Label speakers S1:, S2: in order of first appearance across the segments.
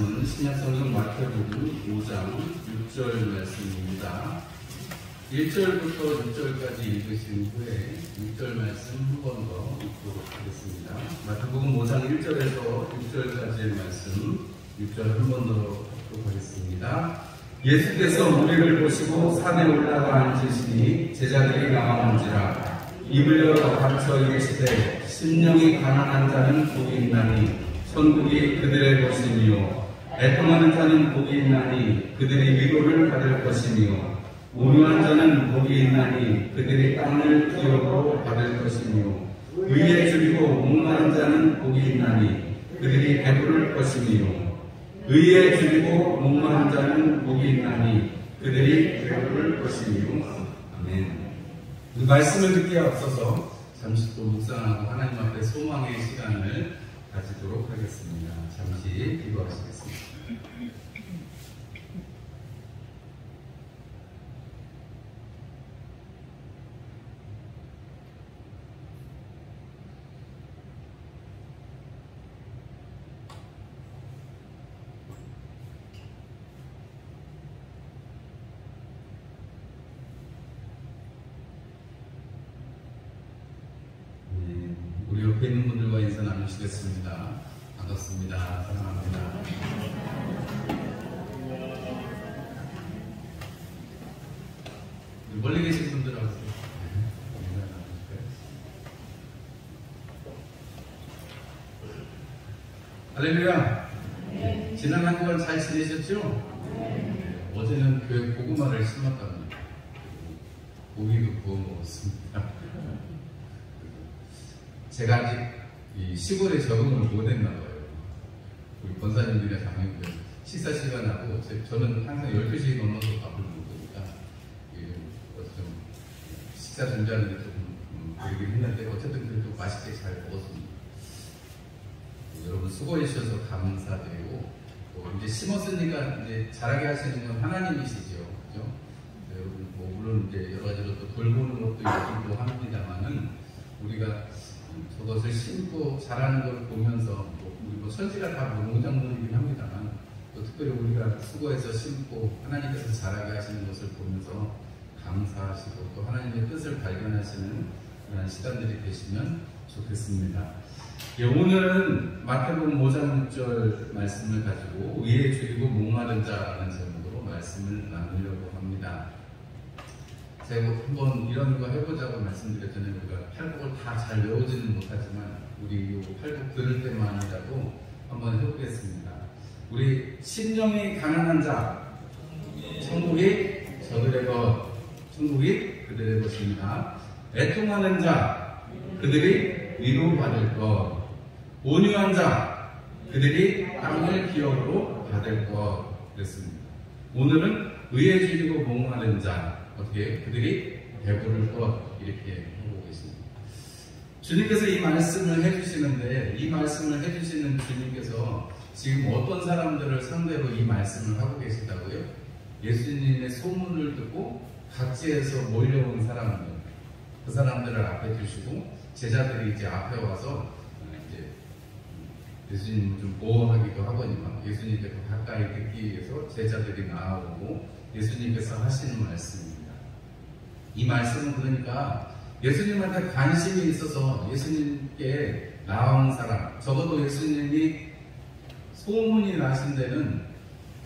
S1: 말씀은 신약성경 마태복음 5장 6절 말씀입니다. 1절부터 6절까지 읽으신 후에 6절 말씀 한 번 더 읽도록 하겠습니다. 마태복음 5장 1절에서 6절까지의 말씀 6절 한 번 더 읽도록 하겠습니다. 예수께서 우리를 보시고 산에 올라가 앉으시니 제자들이 나와온지라. 입을 열어 가르쳐 이르시되 심령이 가난한 자는 복이 있나니 천국이 그들의 것이니요 애통하는 자는 복이 있나니 그들이 위로를 받을 것이니요 온유한 자는 복이 있나니 그들이 땅을 기업으로 받을 것이니요 의에 줄이고 목마른 자는 복이 있나니 그들이 배부를 것이니요 의에 줄이고 목마른 자는 복이 있나니 그들이 배부를 것이니요. 아멘. 이 말씀을 듣기에 앞서서 잠시 또 묵상하고 하나님 앞에 소망의 시간을 가지도록 하겠습니다. 잠시 기도하시겠습니다. 우리 옆에 있는 분들과 인사 나누시겠습니다. 반갑습니다. 사랑합니다. 멀리 계신 분들하고 인사 나누실까요? 할렐루야. 네. 지난 한 주간 잘 지내셨죠? 네. 어제는 교회 고구마를 심었답니다. 고기도 구워 먹었습니다. 제가 아직 이 시골에 적응을 못했나봐요. 우리 권사님들이나 장로님들 식사 시간하고 저는 항상 12시 넘어서 밥을 먹으니까 좀 식사 준비하는데 조금 그러긴 했는데 어쨌든 그래도 맛있게 잘 먹었습니다. 여러분 수고해 주셔서 감사드리고 이제 심었으니까 이제 자라게 하시는 건 하나님이시죠. 그죠? 여러분 물론 이제 여러 가지로 또 돌보는 것도 있기도 합니다만은 우리가 저것을 심고 자라는 걸 보면서 우리 천지가 다 농작물이긴 합니다만 또 특별히 우리가 수고해서 심고 하나님께서 자라게 하시는 것을 보면서 감사하시고 또 하나님의 뜻을 발견하시는 그런 시간들이 되시면 좋겠습니다. 예, 오늘은 마태복음 5장 6절 말씀을 가지고 의에 줄이고 목마른 자라는 제목으로 말씀을 나누려고 합니다. 제가 한번 이런 거 해보자고 말씀드렸잖아요. 우리가 팔복을 다 잘 외우지는 못하지만 우리 이 팔복 들을 때만이라도 한번 해보겠습니다. 우리 심령이 가난한 자, 천국이 저들의 것, 천국이 그들의 것입니다. 애통하는 자, 그들이 위로받을 것, 온유한 자, 그들이 땅을 기업으로 받을 것 그랬습니다. 오늘은 의에 줄이고 목마른 자, 어떻게 그들이 배부를 것 이렇게 하고 계십니다. 주님께서 이 말씀을 해주시는데 이 말씀을 해주시는 주님께서 지금 어떤 사람들을 상대로 이 말씀을 하고 계시다고요? 예수님의 소문을 듣고 각지에서 몰려온 사람들, 그 사람들을 앞에 두시고 제자들이 이제 앞에 와서 이제 예수님을 좀 보호하기도 하거니와 예수님께 더 가까이 듣기 위해서 제자들이 나오고 예수님께서 하시는 말씀입니다. 이 말씀은 그러니까 예수님한테 관심이 있어서 예수님께 나온 사람, 적어도 예수님이 소문이 나신 데는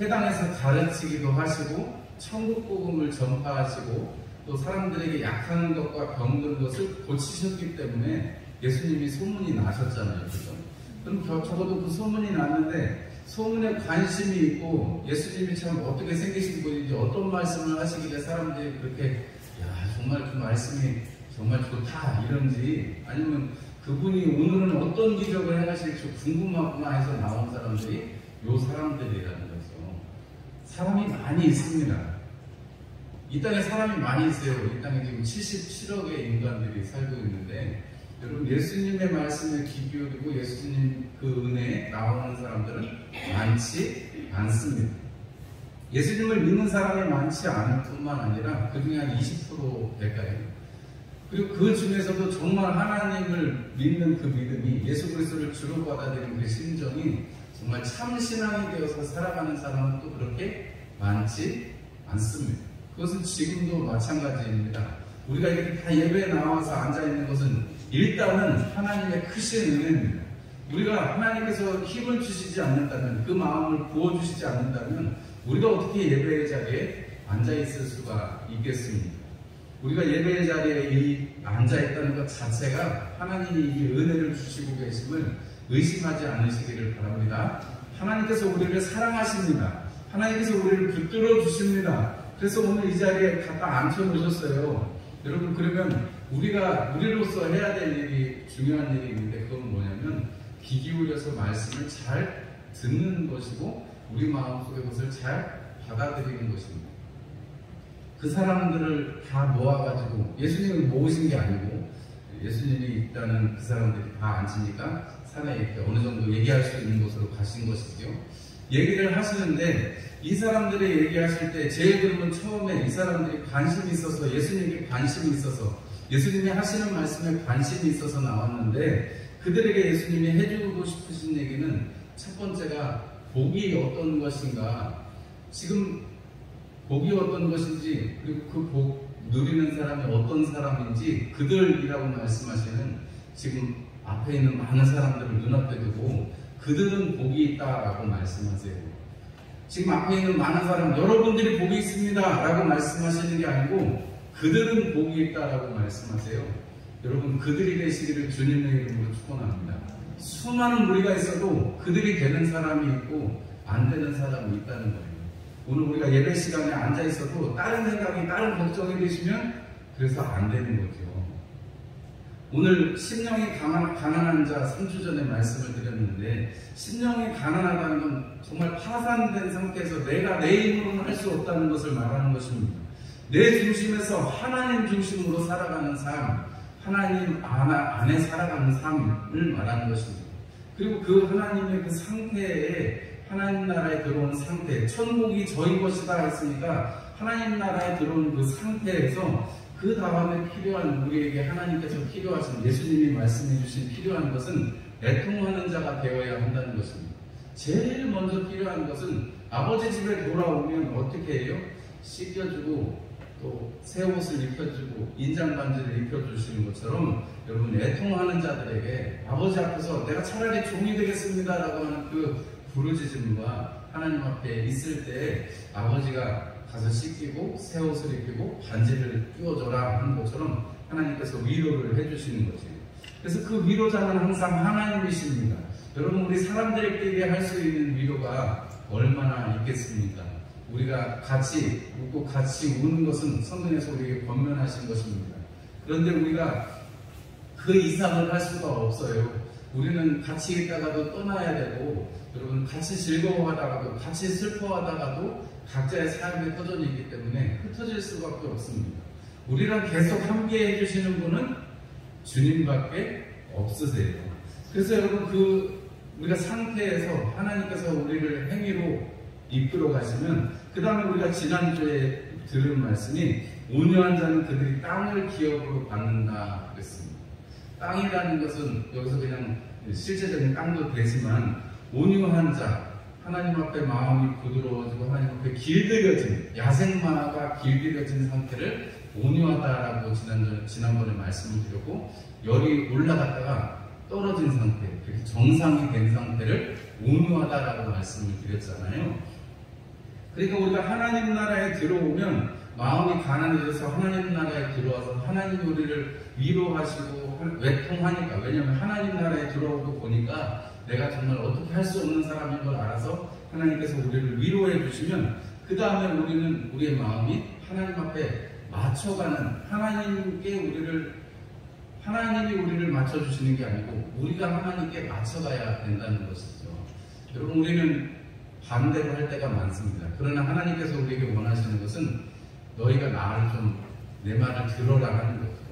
S1: 회당에서 가르치기도 하시고 천국 복음을 전파하시고 또 사람들에게 약한 것과 병든 것을 고치셨기 때문에 예수님이 소문이 나셨잖아요. 그죠? 그럼 적어도 그 소문이 났는데 소문에 관심이 있고 예수님이 참 어떻게 생기신 분인지 어떤 말씀을 하시길래 사람들이 그렇게 정말 그 말씀이 정말 좋다 이런지 아니면 그분이 오늘은 어떤 기적을 행하실지 궁금하구나 해서 나온 사람들이 요 사람들이라는 거죠. 사람이 많이 있습니다. 이 땅에 사람이 많이 있어요. 이 땅에 지금 77억의 인간들이 살고 있는데 여러분 예수님의 말씀에 귀 기울이고 예수님 그 은혜에 나오는 사람들은 많지 않습니다. 예수님을 믿는 사람이 많지 않을 뿐만 아니라 그 중에 한 20% 될까요? 그리고 그 중에서도 정말 하나님을 믿는 그 믿음이 예수 그리스도를 주로 받아들이는 그 심정이 정말 참 신앙이 되어서 살아가는 사람은 또 그렇게 많지 않습니다. 그것은 지금도 마찬가지입니다. 우리가 이렇게 다 예배에 나와서 앉아있는 것은 일단은 하나님의 크신 은혜입니다. 우리가 하나님께서 힘을 주시지 않는다면, 그 마음을 부어주시지 않는다면 우리가 어떻게 예배의 자리에 앉아있을 수가 있겠습니까? 우리가 예배의 자리에 앉아있다는 것 자체가 하나님이 이 은혜를 주시고 계심을 의심하지 않으시기를 바랍니다. 하나님께서 우리를 사랑하십니다. 하나님께서 우리를 붙들어 주십니다. 그래서 오늘 이 자리에 갖다 앉혀놓으셨어요. 여러분, 그러면 우리로서 해야 될 일이, 중요한 일이 있는데, 그건 뭐냐면 귀 기울여서 말씀을 잘 듣는 것이고 우리 마음속의 것을 잘 받아들이는 것입니다. 그 사람들을 다 모아가지고, 예수님을 모으신 게 아니고 예수님이 있다는 그 사람들이 다 앉으니까 산에 이렇게 어느 정도 얘기할 수 있는 곳으로 가신 것이죠. 얘기를 하시는데, 이 사람들이 얘기하실 때 제일 그러면 처음에 이 사람들이 관심이 있어서, 예수님께 관심이 있어서, 예수님이 하시는 말씀에 관심이 있어서 나왔는데, 그들에게 예수님이 해주고 싶으신 얘기는 첫 번째가 복이 어떤 것인가, 지금 복이 어떤 것인지, 그리고 그 복 누리는 사람이 어떤 사람인지 그들이라고 말씀하시는, 지금 앞에 있는 많은 사람들을 눈앞에 두고 그들은 복이 있다라고 말씀하세요. 지금 앞에 있는 많은 사람, 여러분들이 복이 있습니다 라고 말씀하시는 게 아니고 그들은 복이 있다라고 말씀하세요. 여러분, 그들이 되시기를 주님의 이름으로 축원합니다. 수많은 무리가 있어도 그들이 되는 사람이 있고 안 되는 사람이 있다는 거예요. 오늘 우리가 예배 시간에 앉아 있어도 다른 생각이, 다른 걱정이 되시면 그래서 안 되는 거죠. 오늘 심령이 가난한 자 3주 전에 말씀을 드렸는데, 심령이 가난하다는 건 정말 파산된 상태에서 내가 내 힘으로는 할 수 없다는 것을 말하는 것입니다. 내 중심에서 하나님 중심으로 살아가는 삶, 하나님 안에 살아가는 삶을 말하는 것입니다. 그리고 그 하나님의 그 상태에, 하나님 나라에 들어온 상태, 천국이 저희 것이다 했으니까 하나님 나라에 들어온 그 상태에서 그 다음에 필요한, 우리에게 하나님께서 필요하신, 예수님이 말씀해 주신 필요한 것은 애통하는 자가 되어야 한다는 것입니다. 제일 먼저 필요한 것은 아버지 집에 돌아오면 어떻게 해요? 씻겨주고 또 새 옷을 입혀주고 인장반지를 입혀주시는 것처럼, 여러분, 애통하는 자들에게 아버지 앞에서 내가 차라리 종이 되겠습니다 라고 하는 그 부르짖음과 하나님 앞에 있을 때 아버지가 가서 씻기고 새 옷을 입히고 반지를 끼워줘라 하는 것처럼 하나님께서 위로를 해주시는 거죠. 그래서 그 위로자는 항상 하나님이십니다. 여러분, 우리 사람들끼리 할 수 있는 위로가 얼마나 있겠습니까? 우리가 같이 웃고 같이 우는 것은 성경에서 우리에게 권면하신 것입니다. 그런데 우리가 그 이상을 할 수가 없어요. 우리는 같이 있다가도 떠나야 되고, 여러분, 같이 즐거워하다가도, 같이 슬퍼하다가도 각자의 삶의 터전이 있기 때문에 흩어질 수밖에 없습니다. 우리랑 계속 함께 해주시는 분은 주님밖에 없으세요. 그래서 여러분, 우리가 상태에서 하나님께서 우리를 행위로 이끌어 가시면, 그 다음에 우리가 지난주에 들은 말씀이 온유한 자는 그들이 땅을 기업으로 받는다 그랬습니다. 땅이라는 것은 여기서 그냥 실제적인 땅도 되지만, 온유한 자, 하나님 앞에 마음이 부드러워지고 하나님 앞에 길들여진, 야생마가 길들여진 상태를 온유하다라고 지난번에 말씀을 드렸고, 열이 올라갔다가 떨어진 상태, 정상이 된 상태를 온유하다라고 말씀을 드렸잖아요. 그러니까 우리가 하나님 나라에 들어오면 마음이 가난해져서 하나님 나라에 들어와서 하나님 우리를 위로하시고 외통하니까, 왜냐하면 하나님 나라에 들어오고 보니까 내가 정말 어떻게 할 수 없는 사람인 걸 알아서 하나님께서 우리를 위로해 주시면, 그 다음에 우리는 우리의 마음이 하나님 앞에 맞춰가는, 하나님이 우리를 맞춰주시는 게 아니고 우리가 하나님께 맞춰가야 된다는 것이죠. 여러분, 우리는 반대로 할 때가 많습니다. 그러나 하나님께서 우리에게 원하시는 것은 너희가 내 말을 들어라 하는 거죠.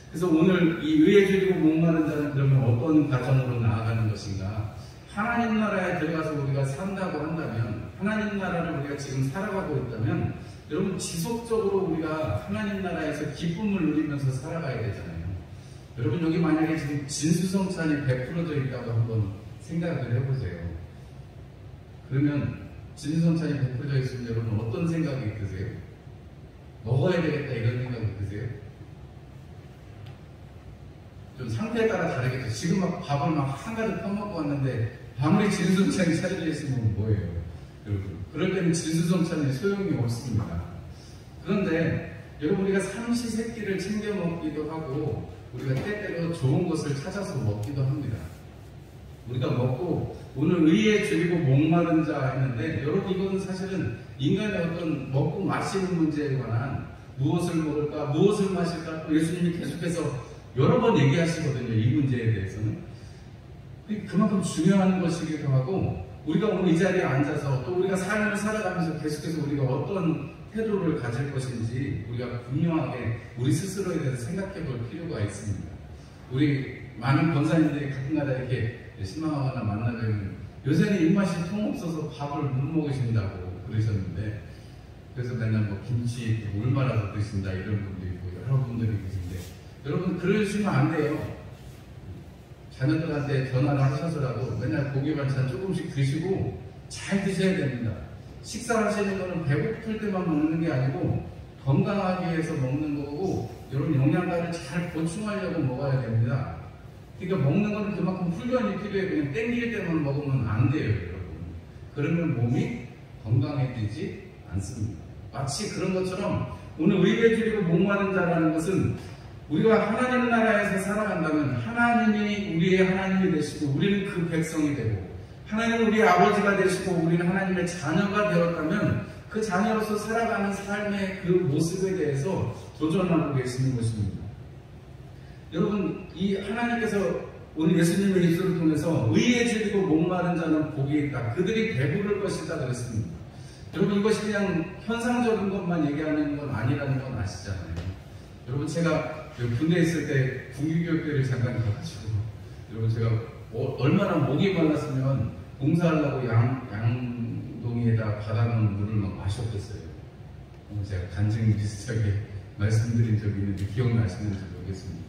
S1: 그래서 오늘 이 의에 줄이고 목마른 자는 그러면 어떤 가정으로 나아가는 것인가? 하나님 나라에 들어가서 우리가 산다고 한다면, 하나님 나라를 우리가 지금 살아가고 있다면, 여러분, 지속적으로 우리가 하나님 나라에서 기쁨을 누리면서 살아가야 되잖아요. 여러분, 여기 만약에 지금 진수성찬이 100%져 있다고 한번 생각을 해보세요. 그러면 진수성찬이 베풀어져 있으면 여러분 어떤 생각이 드세요? 먹어야 되겠다 이런 생각이 드세요? 좀 상태에 따라 다르겠죠. 지금 막 밥을 막 한가득 퍼먹고 왔는데 아무리 진수성찬이 차려져 있으면 뭐예요? 여러분 그럴 때는 진수성찬이 소용이 없습니다. 그런데 여러분 우리가 삼시세끼를 챙겨 먹기도 하고 우리가 때때로 좋은 것을 찾아서 먹기도 합니다. 우리가 먹고 오늘 의에 줄이고 목마른 자 했는데 여러분 이건 사실은 인간의 어떤 먹고 마시는 문제에 관한 무엇을 먹을까 무엇을 마실까 또 예수님이 계속해서 여러 번 얘기하시거든요. 이 문제에 대해서는 그만큼 중요한 것이기도 하고 우리가 오늘 이 자리에 앉아서 또 우리가 삶을 살아가면서 계속해서 우리가 어떤 태도를 가질 것인지 우리가 분명하게 우리 스스로에 대해서 생각해 볼 필요가 있습니다. 우리 많은 권사님들이 가끔가다 이렇게 실망하거나 만나면 요새는 입맛이 통 없어서 밥을 못 먹으신다고 그러셨는데 그래서 맨날 뭐 김치 물 말아서 드신다 이런 분도 있고 여러 분들이 계신데 여러분 그러시면 안 돼요. 자녀들한테 전화를 하셔서라도 맨날 고기 반찬 조금씩 드시고 잘 드셔야 됩니다. 식사하시는 거는 배고플 때만 먹는 게 아니고 건강하기 위해서 먹는 거고 이런 영양가를 잘 보충하려고 먹어야 됩니다. 그러니까 먹는 거는 그만큼 훈련이 필요해요. 그냥 땡길 때만 먹으면 안 돼요, 여러분. 그러면 몸이 건강해지지 않습니다. 마치 그런 것처럼 오늘 의에 줄이고 목마른 자라는 것은 우리가 하나님 나라에서 살아간다면 하나님이 우리의 하나님이 되시고 우리는 그 백성이 되고 하나님은 우리의 아버지가 되시고 우리는 하나님의 자녀가 되었다면 그 자녀로서 살아가는 삶의 그 모습에 대해서 도전하고 계시는 것입니다. 여러분 이 하나님께서 오늘 예수님의 입술을 통해서 의에 줄이고 목마른 자는 복이 있다. 그들이 배부를 것이다 그랬습니다. 여러분 이것이 그냥 현상적인 것만 얘기하는 건 아니라는 건 아시잖아요. 여러분 제가 군대에 있을 때 군기교육대를 잠깐 가가지고 여러분 제가 얼마나 목이 말랐으면 봉사하려고 양동이에다 받아놓은 물을 막 마셨겠어요. 제가 간증 비슷하게 말씀드린 적이 있는데 기억나시는지 모르겠습니다.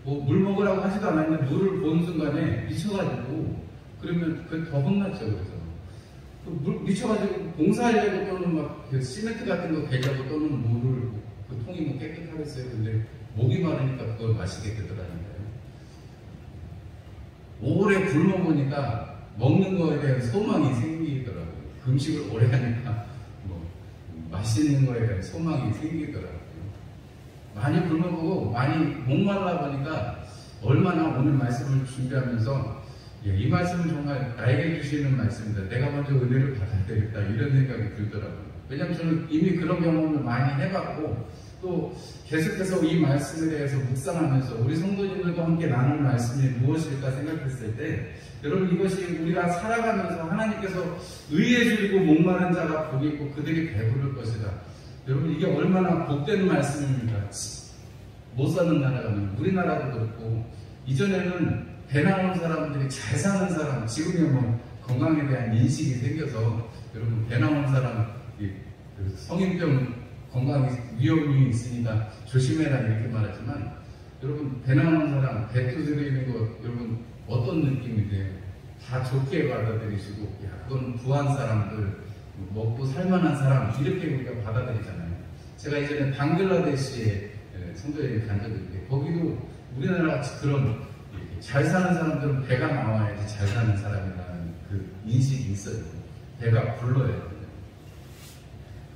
S1: 물 먹으라고 하지도 않았는데 물을 본 순간에 미쳐가지고 그러면 그게 더 혼났죠. 그래서 미쳐가지고 봉사하려고 또는 막 시멘트 같은 거 개자고 또는 물을 그 통이 뭐 깨끗하겠어요. 근데 목이 마르니까 그걸 마시게 되더라니까요. 오래 굶어 보니까 먹는 거에 대한 소망이 생기더라고요. 음식을 오래 하니까 뭐 맛있는 거에 대한 소망이 생기더라고요. 많이 굶어보고 많이 목말라 보니까 얼마나 오늘 말씀을 준비하면서 이 말씀은 정말 나에게 주시는 말씀이다. 내가 먼저 은혜를 받아야 되겠다. 이런 생각이 들더라고요. 왜냐하면 저는 이미 그런 경험을 많이 해봤고 또 계속해서 이 말씀에 대해서 묵상하면서 우리 성도님들과 함께 나눌 말씀이 무엇일까 생각했을 때 여러분 이것이 우리가 살아가면서 하나님께서 의에 줄이고 목마른 자가 복이 있고 그들이 배부를 것이다. 여러분 이게 얼마나 복된 말씀입니까? 못 사는 나라는 우리나라도 그렇고 이전에는 배 나온 사람들이 잘 사는 사람 지금이야 뭐 건강에 대한 인식이 생겨서 여러분 배 나온 사람 성인병 건강 위험이 있으니까 조심해라 이렇게 말하지만 여러분 배 나온 사람 배 두드리는 거 여러분 어떤 느낌이 돼요? 다 좋게 받아들이시고 야 그건 부한 사람들 먹고 살만한 사람 이렇게 우리가 받아들이잖아요. 제가 이전에 방글라데시에 성도여행 간 적이 있는데 거기도 우리나라 같이 그런 잘 사는 사람들은 배가 나와야지 잘 사는 사람이라는 그 인식이 있어요. 배가 불러야 돼요.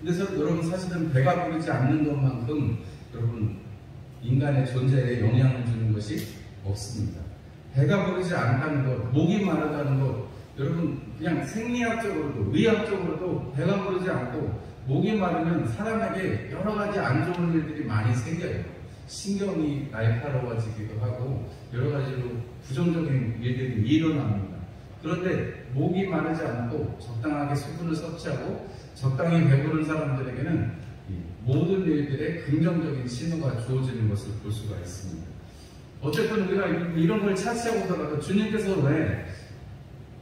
S1: 근데 여러분 사실은 배가 부르지 않는 것만큼 여러분 인간의 존재에 영향을 주는 것이 없습니다. 배가 부르지 않다는 것, 목이 마르다는 것 여러분 그냥 생리학적으로도 의학적으로도 배가 부르지 않고 목이 마르면 사람에게 여러 가지 안 좋은 일들이 많이 생겨요. 신경이 날카로워지기도 하고 여러 가지로 부정적인 일들이 일어납니다. 그런데 목이 마르지 않고 적당하게 수분을 섭취하고 적당히 배부른 사람들에게는 모든 일들의 긍정적인 신호가 주어지는 것을 볼 수가 있습니다. 어쨌든 우리가 이런 걸 차치하고서라도 주님께서 왜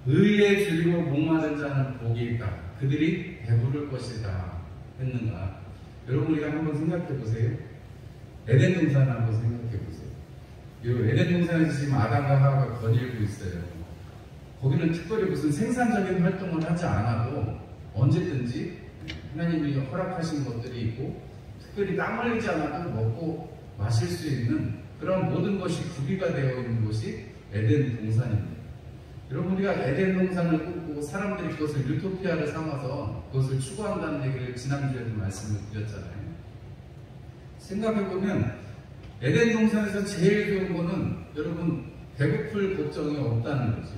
S1: 의에 줄이고 목마른 자는 복이 있다. 그들이 배부를 것이다 했는가? 여러분 우리가 한번 생각해 보세요. 에덴 동산을 한번 생각해 보세요. 이 에덴 동산에서 지금 아담과 하와가 거닐고 있어요. 거기는 특별히 무슨 생산적인 활동을 하지 않아도 언제든지 하나님이 허락하신 것들이 있고 특별히 땀 흘리지 않아도 먹고 마실 수 있는 그런 모든 것이 구비가 되어 있는 곳이 에덴 동산입니다. 여러분, 우리가 에덴 동산을 꾸고 사람들이 그것을 유토피아를 삼아서 그것을 추구한다는 얘기를 지난주에도 말씀을 드렸잖아요. 생각해보면 에덴 동산에서 제일 좋은 거는 여러분 배고플 걱정이 없다는 거죠.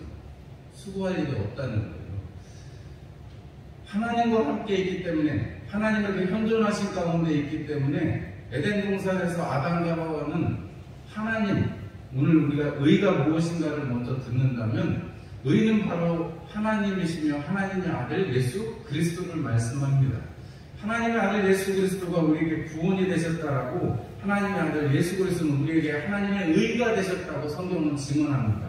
S1: 수고할 일이 없다는 거예요. 하나님과 함께 있기 때문에, 하나님의 그 현존하신 가운데 있기 때문에 에덴 동산에서 아담과 하와는 하나님, 오늘 우리가 의가 무엇인가를 먼저 듣는다면 의는 바로 하나님이시며 하나님의 아들 예수 그리스도를 말씀합니다. 하나님의 아들 예수 그리스도가 우리에게 구원이 되셨다라고, 하나님의 아들 예수 그리스도는 우리에게 하나님의 의가 되셨다고 성경은 증언합니다.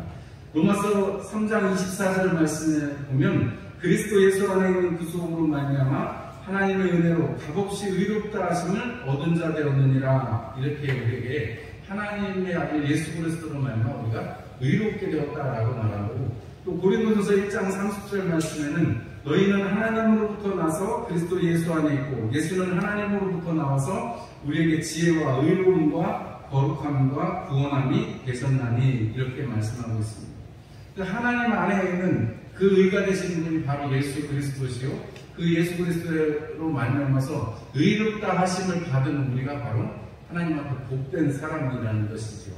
S1: 로마서 3장 24절 말씀에 보면 그리스도 예수 안에 있는 구속으로 말미암아 하나님의 은혜로 값없이 의롭다 하심을 얻은 자 되었느니라. 이렇게 우리에게 하나님의 아들 예수 그리스도로 말미암아 우리가 의롭게 되었다라고 말하고, 또 고린도전서 1장 30절 말씀에는 너희는 하나님으로부터 나서 그리스도 예수 안에 있고 예수는 하나님으로부터 나와서 우리에게 지혜와 의로움과 거룩함과 구원함이 되셨나니, 이렇게 말씀하고 있습니다. 하나님 안에 있는 그 의가 되신 분이 바로 예수 그리스도시요, 그 예수 그리스도로 말미암아서 의롭다 하심을 받은 우리가 바로 하나님 앞에 복된 사람이라는 것이죠.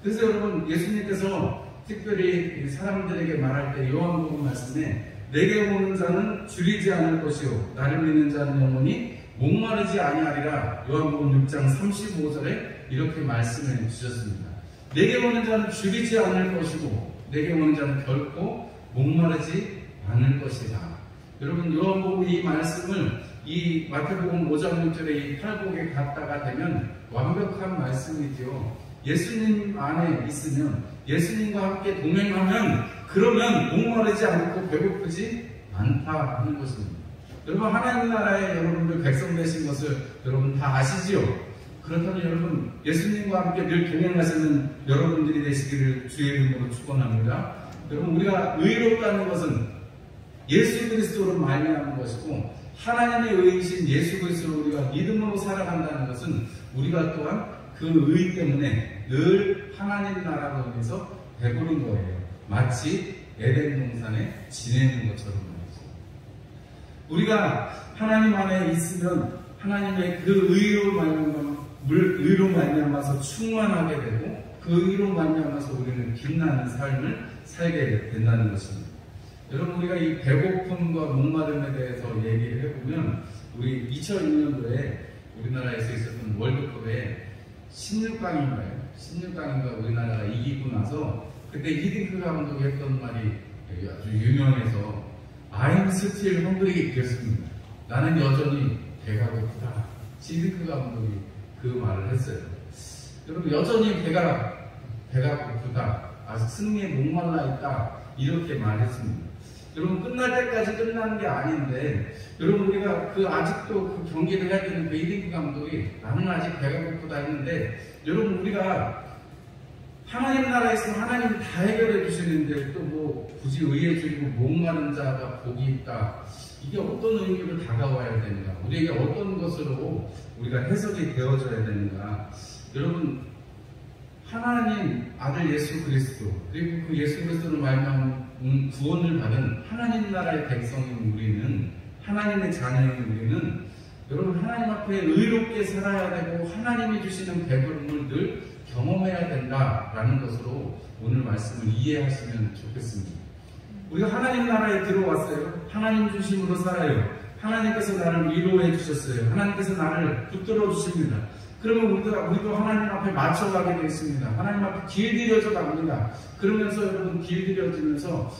S1: 그래서 여러분, 예수님께서 특별히 사람들에게 말할 때 요한복음 말씀에 내게 오는 자는 줄이지 않을 것이요 나를 믿는 자는 영원히 목마르지 아니하리라, 요한복음 6장 35절에 이렇게 말씀해 주셨습니다. 내게 오는 자는 줄이지 않을 것이고 내게 오는 자는 결코 목마르지 않을 것이다. 여러분, 요한복음 이 말씀을 이 마태복음 5장 6절에 이 팔복에 갖다가 되면 완벽한 말씀이죠. 예수님 안에 있으면, 예수님과 함께 동행하면, 그러면 목마르지 않고 배고프지 않다 하는 것입니다. 여러분, 하나님 나라에 여러분들 백성 되신 것을 여러분 다 아시지요? 그렇다면 여러분, 예수님과 함께 늘 동행하시는 여러분들이 되시기를 주의 이름으로 축원합니다. 여러분, 우리가 의롭다는 것은 예수 그리스도로 말미암은 것이고, 하나님의 의이신 예수 그리스도를 우리가 믿음으로 살아간다는 것은 우리가 또한 그 의 때문에 늘 하나님 나라로 인해서 배부른 거예요. 마치 에덴 동산에 지내는 것처럼 말이죠. 우리가 하나님 안에 있으면 하나님의 그 의로 말미암아서 충만하게 되고, 그 의로 말미암아서 우리는 빛나는 삶을 살게 된다는 것입니다. 여러분, 우리가 이 배고픔과 목마름에 대해서 얘기를 해보면, 우리 2006년도에 우리나라에서 있었던 월드컵에 16강인가 우리나라가 이기고 나서 그때 히딩크 감독이 했던 말이 아주 유명해서 I'm still hungry 였습니다. 나는 여전히 배가 고프다. 히딩크 감독이 그 말을 했어요. 여러분, 여전히 배가 고프다. 아직 승리에 목말라 있다. 이렇게 말했습니다. 여러분, 끝날 때까지 끝나는 게 아닌데, 여러분, 우리가 아직도 그 경기를 해야 되는 그 히딩크 감독이 나는 아직 배가 고프다 했는데, 여러분, 우리가 하나님 나라에서 하나님이 다 해결해 주시는데 또 뭐 굳이 의에 줄이고 목마른 자가 복이 있다. 이게 어떤 의미로 다가와야 되는가? 우리에게 어떤 것으로 우리가 해석이 되어져야 되는가? 여러분, 하나님 아들 예수 그리스도, 그리고 그 예수 그리스도를 말미암은 구원을 받은 하나님 나라의 백성인 우리는, 하나님의 자녀인 우리는 여러분, 하나님 앞에 의롭게 살아야 되고 하나님이 주시는 배부름을 늘 경험해야 된다라는 것으로 오늘 말씀을 이해하시면 좋겠습니다. 우리가 하나님 나라에 들어왔어요. 하나님 중심으로 살아요. 하나님께서 나를 위로해 주셨어요. 하나님께서 나를 붙들어 주십니다. 그러면 우리도 하나님 앞에 맞춰가게 되어 있습니다. 하나님 앞에 길들여져 갑니다. 그러면서 여러분, 길들여지면서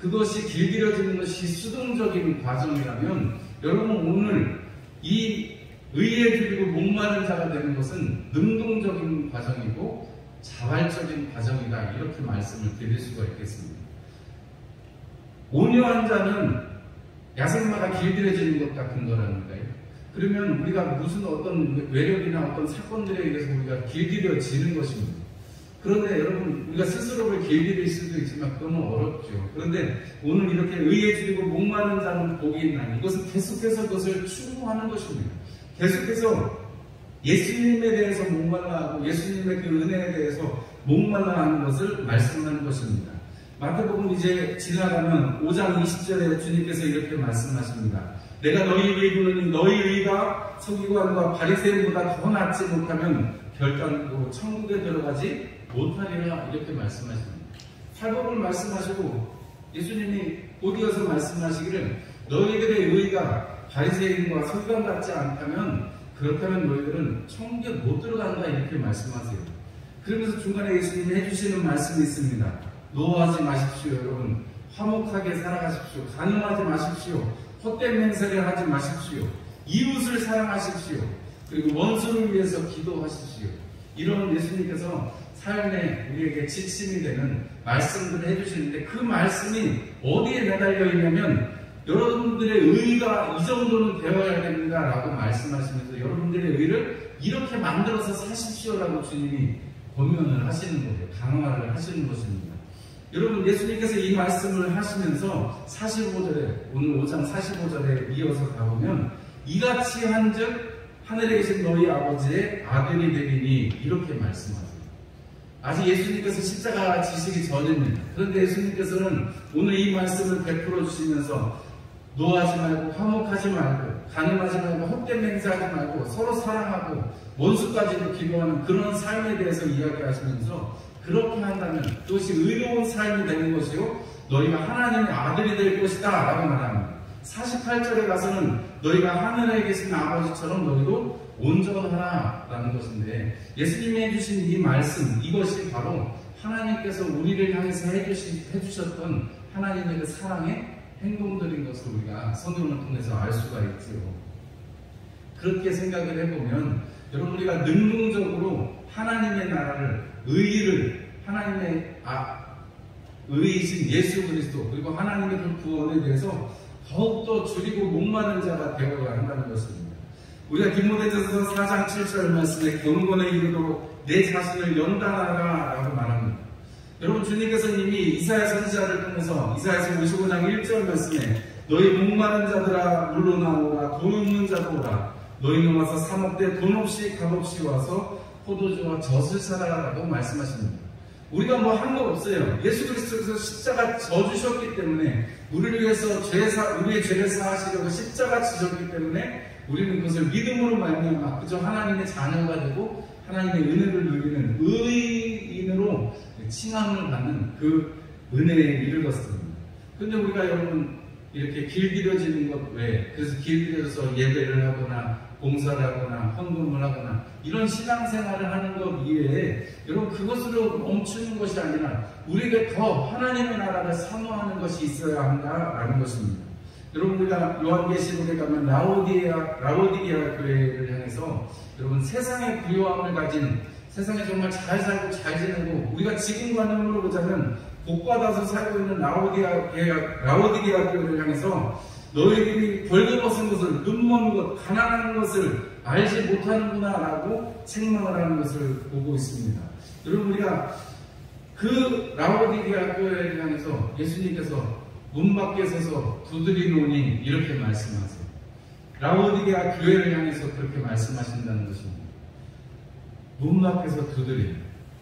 S1: 그것이 길들여지는 것이 수동적인 과정이라면, 여러분, 오늘 이 의에 줄이고 목마른 자가 되는 것은 능동적인 과정이고 자발적인 과정이다. 이렇게 말씀을 드릴 수가 있겠습니다. 온유한 자는 야생마가 길들여지는 것 같은 거라는 거예요. 그러면 우리가 무슨 어떤 외력이나 어떤 사건들에 의해서 우리가 길들여지는 것입니다. 그런데 여러분, 우리가 스스로를 길들일 수도 있지만 그건 어렵죠. 그런데 오늘 이렇게 의에 줄이고 목마른 자는 복이 있나니, 이것은 계속해서 그것을 추구하는 것입니다. 계속해서 예수님에 대해서 목말라하고 예수님의 그 은혜에 대해서 목말라하는 것을 말씀하는 것입니다. 마태복음 이제 지나가면 5장 20절에 주님께서 이렇게 말씀하십니다. 내가 너희에게 이르노니 너희 의가 서기관과 바리새인보다 더 낫지 못하면 결단코 천국에 들어가지 못하리라, 이렇게 말씀하십니다. 팔복을 말씀하시고 예수님이 곧 이어서 말씀하시기를 너희들의 의가 바리새인과 서기관 같지 않다면, 그렇다면 너희들은 천국에 못 들어간다, 이렇게 말씀하세요. 그러면서 중간에 예수님이 해주시는 말씀이 있습니다. 노하지 마십시오. 여러분, 화목하게 살아가십시오. 간음하지 마십시오. 헛된 맹세를 하지 마십시오. 이웃을 사랑하십시오. 그리고 원수를 위해서 기도하십시오. 이런 예수님께서 삶에 우리에게 지침이 되는 말씀들을 해주시는데, 그 말씀이 어디에 매달려 있냐면 여러분들의 의가 이 정도는 되어야 됩니다라고 말씀하시면서 여러분들의 의를 이렇게 만들어서 사십시오라고 주님이 권면을 하시는 거예요. 강화를 하시는 것입니다. 여러분, 예수님께서 이 말씀을 하시면서 45절에, 오늘 5장 45절에 이어서 가보면 이같이 한즉 하늘에 계신 너희 아버지의 아들이 되리니, 이렇게 말씀하세요. 아직 예수님께서 십자가 지시기 전입니다. 그런데 예수님께서는 오늘 이 말씀을 베풀어 주시면서 노하지 말고, 화목하지 말고, 간음하지 말고, 헛된 맹세하지 말고, 서로 사랑하고 원수까지도 기도하는 그런 삶에 대해서 이야기하시면서, 그렇게 한다면 그것이 의로운 삶이 되는 것이요 너희가 하나님의 아들이 될 것이다 라고 말합니다. 48절에 가서는 너희가 하늘에 계신 아버지처럼 너희도 온전하라 라는 것인데, 예수님이 해주신 이 말씀, 이것이 바로 하나님께서 우리를 향해서 해주셨던 하나님의 그 사랑의 행동들인 것을 우리가 성경을 통해서 알 수가 있죠. 그렇게 생각을 해보면 여러분, 우리가 능동적으로 하나님의 나라를, 의의를, 하나님의 의이신 예수 그리스도, 그리고 하나님의 그 구원에 대해서 더욱더 줄이고 목마른 자가 되어야 한다는 것입니다. 우리가 디모데전서 4장 7절 말씀에 경건에 이르도록 내 자신을 연단하라 라고 말합니다. 여러분, 주님께서 이미 이사야 선지자를 통해서 이사야서 55장 1절 말씀에 너희 목마른 자들아 물러나오라, 돈 없는 자도 오라, 너희는 와서 사 먹되 돈 없이 값없이 와서 포도주와 젖을 사라라고 말씀하십니다. 우리가 뭐 한 거 없어요. 예수 그리스도께서 십자가 져주셨기 때문에, 우리를 위해서 우리의 죄를 사하시려고 십자가 지셨기 때문에 우리는 그것을 믿음으로 말미암아 그저 하나님의 자녀가 되고 하나님의 은혜를 누리는 의인으로 칭함을 받는 그 은혜에 이르렀습니다. 그런데 우리가 여러분, 이렇게 길들여지는 것 외에, 그래서 길들여서 예배를 하거나 봉사를 하거나 헌금을 하거나 이런 신앙생활을 하는 것 이외에 여러분, 그것으로 멈추는 것이 아니라 우리에게 더 하나님의 나라를 사모하는 것이 있어야 한다라는 것입니다. 여러분, 우리가 요한계시록에 가면 라오디게아 교회를 향해서 여러분, 세상의 부요함을 가진, 세상에 정말 잘 살고 잘 지내고 우리가 지금관념으로 보자면 복받아서 살고 있는 라오디게아 교회를 향해서 너희들이 벌거벗은 것을, 눈먼 것, 가난한 것을 알지 못하는구나 라고 책망을 하는 것을 보고 있습니다. 여러분, 우리가 그 라오디게아 교회를 향해서 예수님께서 문 밖에 서서 두드리노니, 이렇게 말씀하세요. 라오디게아 교회를 향해서 그렇게 말씀하신다는 것입니다. 문 밖에서 두드리.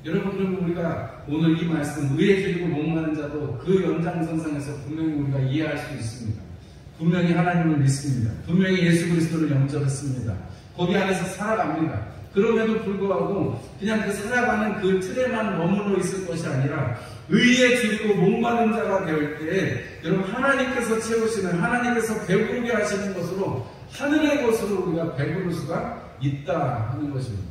S1: 여러분, 그러면 우리가 오늘 이 말씀, 의에 줄이고 목마른 자도 그 연장선상에서 분명히 우리가 이해할 수 있습니다. 분명히 하나님을 믿습니다. 분명히 예수 그리스도를 영접했습니다. 거기 안에서 살아갑니다. 그럼에도 불구하고 그냥 그 살아가는 그 틀에만 머물러 있을 것이 아니라 의에 줄이고 목마른 자가 될 때 여러분, 하나님께서 채우시는, 하나님께서 배부르게 하시는 것으로, 하늘의 것으로 우리가 배부를 수가 있다 하는 것입니다.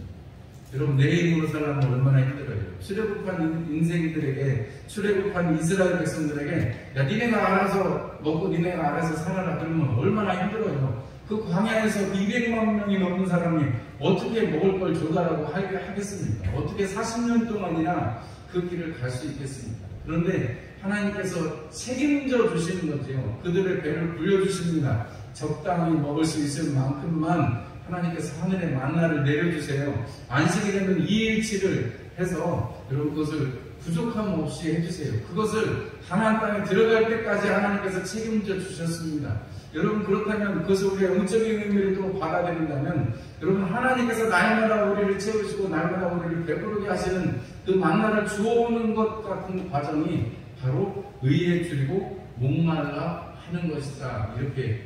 S1: 여러분, 내 힘으로 살려면 얼마나 힘들어요. 출애굽한 인생들에게, 출애굽한 이스라엘 백성들에게 야, 니네가 알아서 먹고 니네가 알아서 살아라 그러면 얼마나 힘들어요. 그 광야에서 200만 명이 넘는 사람이 어떻게 먹을 걸 조달하고 하겠습니까? 어떻게 40년 동안이나 그 길을 갈 수 있겠습니까? 그런데 하나님께서 책임져 주시는 거죠. 그들의 배를 불려주십니다. 적당히 먹을 수 있을 만큼만 하나님께서 하늘에 만나를 내려주세요. 안식이 되면 2일치를 해서 여러분 그것을 부족함 없이 해주세요. 그것을 가나안 땅에 들어갈 때까지 하나님께서 책임져 주셨습니다. 여러분 그렇다면 그것을 우리가 영적인 의미로 받아들인다면 여러분 하나님께서 날마다 우리를 채우시고 날마다 우리를 배부르게 하시는 그 만나를 주어오는 것 같은 과정이 바로 의에 줄이고 목말라 하는 것이다. 이렇게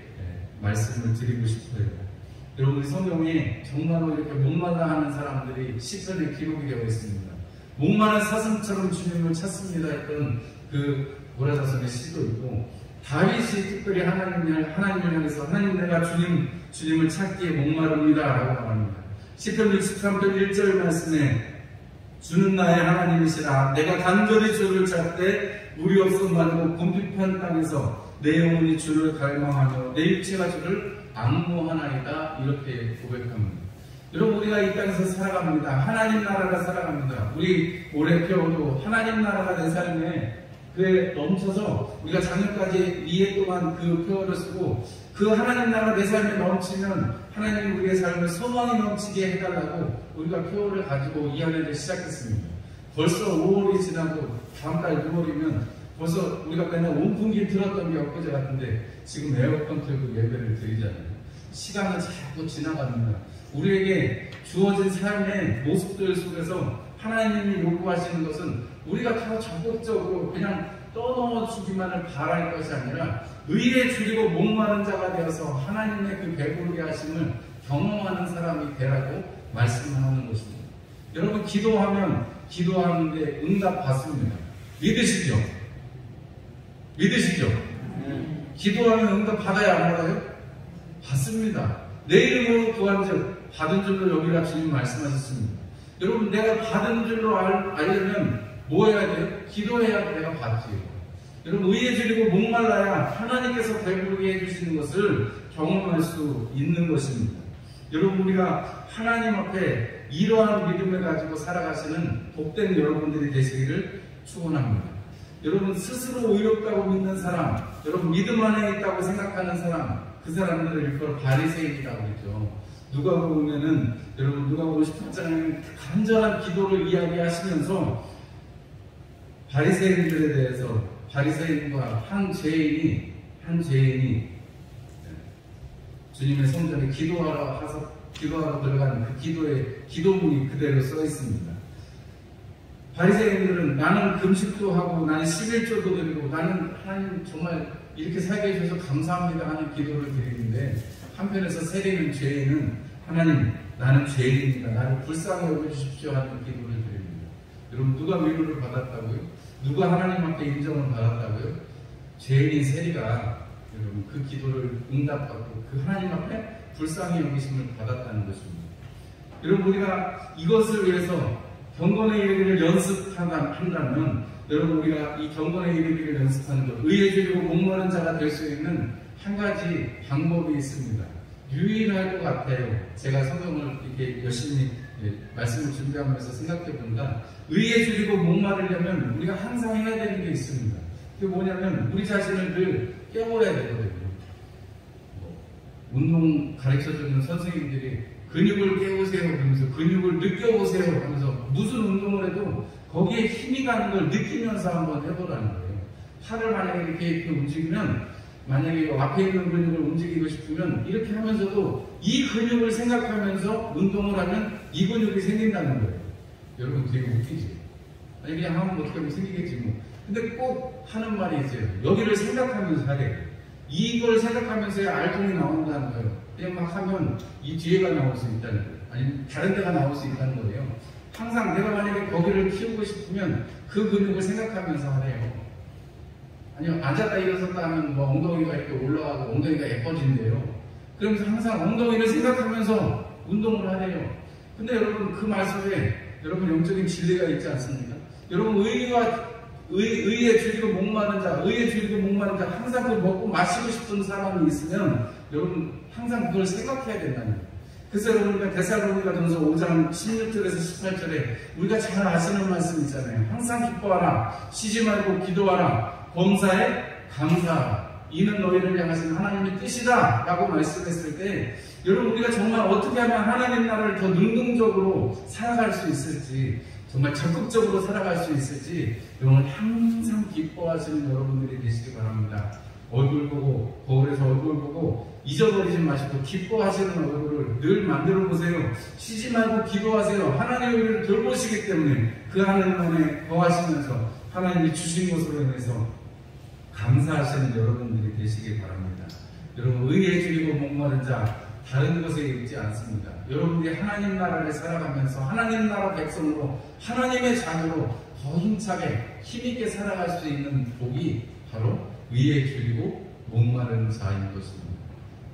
S1: 말씀을 드리고 싶어요. 여러분 성경에 정말로 이렇게 목말라 하는 사람들이 시편에 기록이 되어 있습니다. 목마른 사슴처럼 주님을 찾습니다 했던 그 고라자손의 시도 있고, 다윗이 특별히 하나님을 향해서 하나님 내가 주님을 찾기에 목마릅니다 라고 말합니다. 시편 63편 1절 말씀에 주는 나의 하나님이시라 내가 간절히 주를 찾되 무리 없음 말고 곰핍한 땅에서 내 영혼이 주를 갈망하며 내 육체가 주를 앙모하나이다 이렇게 고백합니다. 여러분 우리가 이 땅에서 살아갑니다. 하나님 나라가 살아갑니다. 우리 올해 표어도 하나님 나라가 내 삶에 그에 넘쳐서 우리가 작년까지 2해 동안 그 표어를 쓰고 그 하나님 나라가 내 삶에 넘치면 하나님이 우리의 삶을 소망이 넘치게 해달라고 우리가 표어를 가지고 이 한 해를 시작했습니다. 벌써 5월이 지나고 다음 달 6월이면 벌써 우리가 맨날 온풍기 틀었던 게 엊그제 같은데 지금 에어컨 틀고 예배를 드리잖아요. 시간은 자꾸 지나갑니다. 우리에게 주어진 삶의 모습들 속에서 하나님이 요구하시는 것은 우리가 다 적극적으로 그냥 떠넘어주기만을 바랄 것이 아니라 의에 줄이고 목마른 자가 되어서 하나님의 그 배부르게 하심을 경험하는 사람이 되라고 말씀하는 것입니다. 여러분 기도하면 기도하는데 응답 받습니다. 믿으시죠? 믿으시죠? 기도하면 응답 받아야 안 받아요? 받습니다. 내 이름으로 구한즉 받은 줄로 여기라 주님 말씀하셨습니다. 여러분 내가 받은 줄로 알려면 뭐 해야 돼요? 기도해야 내가 받지요. 여러분 의에 줄이고 목말라야 하나님께서 배부르게 해주시는 것을 경험할 수 있는 것입니다. 여러분 우리가 하나님 앞에 이러한 믿음을 가지고 살아가시는 복된 여러분들이 되시기를 축원합니다. 여러분 스스로 의롭다고 믿는 사람, 여러분 믿음 안에 있다고 생각하는 사람, 그 사람들을 일컬어 바리새인이라고 그러죠. 누가복음에는 여러분 누가복음 18장에 간절한 기도를 이야기하시면서 바리새인들에 대해서 바리새인과 한 죄인이 주님의 성전에 기도하러 들어가는 그 기도의 기도문이 그대로 써 있습니다. 바리새인들은 나는 금식도 하고 나는 11조도 드리고 나는 하나님 정말 이렇게 살게 해주셔서 감사합니다 하는 기도를 드리는데 한편에서 세리는 죄인은 하나님 나는 죄인입니다. 나를 불쌍히 여겨주십시오 하는 기도를 드립니다. 여러분 누가 위로를 받았다고요? 누가 하나님 앞에 인정을 받았다고요? 죄인인 세리가 여러분 그 기도를 응답받고 그 하나님 앞에 불쌍히 여기심을 받았다는 것입니다. 여러분 우리가 이것을 위해서 경건에 이르기를 연습한다면 여러분 우리가 이 경건에 이르기를 연습하는 것 의에 줄이고 목마른 자가 될 수 있는 한 가지 방법이 있습니다. 유일할 것 같아요. 제가 성경을 이렇게 열심히 말씀을 준비하면서 생각해 보니까 의에 줄이고 목마르려면 우리가 항상 해야 되는 게 있습니다. 그게 뭐냐면 우리 자신을 늘 깨워야 되거든요. 운동 가르쳐주는 선생님들이 근육을 깨우세요 그러면서 근육을 느껴보세요 하면서 무슨 운동을 해도 거기에 힘이 가는 걸 느끼면서 한번 해보라는 거예요. 팔을 만약에 이렇게 움직이면 만약에 앞에 있는 근육을 움직이고 싶으면 이렇게 하면서도 이 근육을 생각하면서 운동을 하면 이 근육이 생긴다는 거예요. 여러분 되게 웃기지? 아니 그냥 하면 어떻게 하면 생기겠지 뭐. 근데 꼭 하는 말이 있어요. 여기를 생각하면서 하래요. 이걸 생각하면서 알통이 나온다는 거예요. 그냥 막 하면 이 뒤에가 나올 수 있다는 거예요. 아니면 다른 데가 나올 수 있다는 거예요. 항상 내가 만약에 거기를 키우고 싶으면 그 근육을 생각하면서 하래요. 아니요, 앉았다 일어섰다 하면 뭐 엉덩이가 이렇게 올라가고 엉덩이가 예뻐진대요. 그러면서 항상 엉덩이를 생각하면서 운동을 하래요. 근데 여러분 그 말씀에 여러분 영적인 진리가 있지 않습니까? 여러분 의에 줄이고 목마른 자, 의에 줄이고 목마른 자, 항상 그걸 먹고 마시고 싶은 사람이 있으면 여러분 항상 그걸 생각해야 된다는 거예요. 그래서 여러분 데살로니가전서 5장 16절에서 18절에 우리가 잘 아시는 말씀 있잖아요. 항상 기뻐하라, 쉬지 말고 기도하라, 범사에 감사하라. 이는 너희를 향하신 하나님의 뜻이다 라고 말씀했을 때 여러분 우리가 정말 어떻게 하면 하나님 나라를 더 능동적으로 살아갈 수 있을지 정말 적극적으로 살아갈 수 있을지 여러분 항상 기뻐하시는 여러분들이 되시기 바랍니다. 얼굴 보고 거울에서 얼굴 보고 잊어버리지 마시고 기뻐하시는 얼굴을 늘 만들어 보세요. 쉬지 말고 기도하세요. 하나님이 우리를 돌보시기 때문에 그 하나님 안에 거하시면서 하나님이 주신 것으로 인해서 감사하시는 여러분들이 되시기 바랍니다. 여러분 의에 줄이고 목마른 자 다른 것에 있지 않습니다. 여러분들이 하나님 나라를 살아가면서 하나님 나라 백성으로 하나님의 자녀로 더 힘차게 힘있게 살아갈 수 있는 복이 바로 의에 줄이고 목마른 자인 것입니다.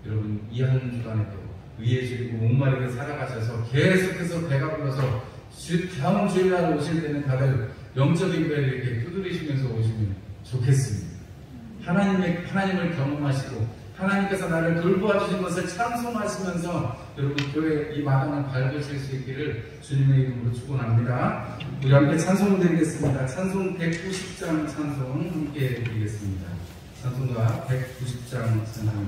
S1: 여러분 이 한 주간에도 의에 줄이고 목마르게 살아가셔서 계속해서 배가 불러서 다음 주일날 오실 때는 다들 영적인 배를 이렇게 두드리시면서 오시면 좋겠습니다. 하나님을 경험하시고 하나님께서 나를 돌보아 주신 것을 찬송하시면서 여러분 교회 이 마당을 밟으실 수 있기를 주님의 이름으로 축원합니다. 우리 함께 찬송 드리겠습니다. 찬송 190장 찬송 함께 드리겠습니다. 찬송가 190장 찬송.